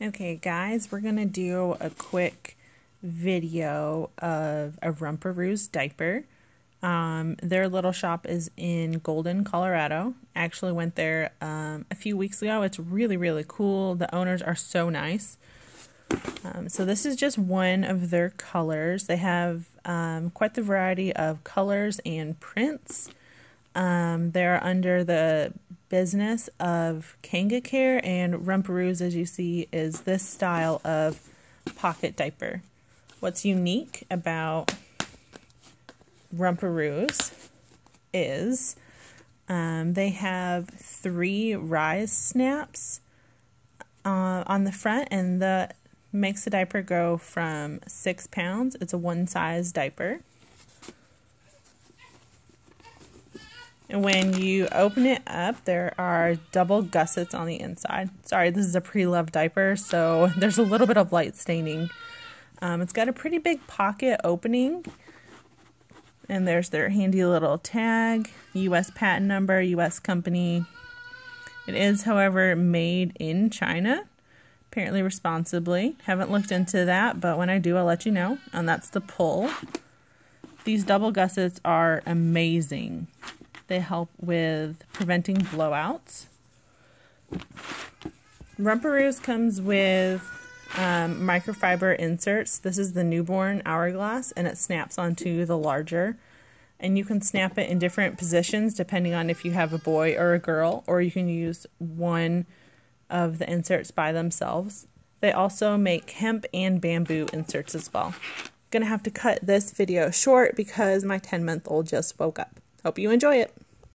Okay guys, we're gonna do a quick video of a Rumparooz diaper. Their little shop is in Golden, Colorado. I actually went there a few weeks ago. It's really cool. The owners are so nice. So this is just one of their colors. They have quite the variety of colors and prints. They're under the business of Kangacare, and Rumparooz, as you see, is this style of pocket diaper. What's unique about Rumparooz is they have 3 rise snaps on the front, and that makes the diaper go from 6 pounds. It's a one-size diaper. And when you open it up, there are double gussets on the inside. Sorry, this is a pre-loved diaper, so there's a little bit of light staining. It's got a pretty big pocket opening. And there's their handy little tag, U.S. patent number, U.S. company. It is, however, made in China, apparently responsibly. Haven't looked into that, but when I do, I'll let you know. And that's the pull. These double gussets are amazing. They help with preventing blowouts. Rumparooz comes with microfiber inserts. This is the newborn hourglass, and it snaps onto the larger. And you can snap it in different positions depending on if you have a boy or a girl, or you can use one of the inserts by themselves. They also make hemp and bamboo inserts as well. I'm gonna have to cut this video short because my 10-month-old just woke up. Hope you enjoy it.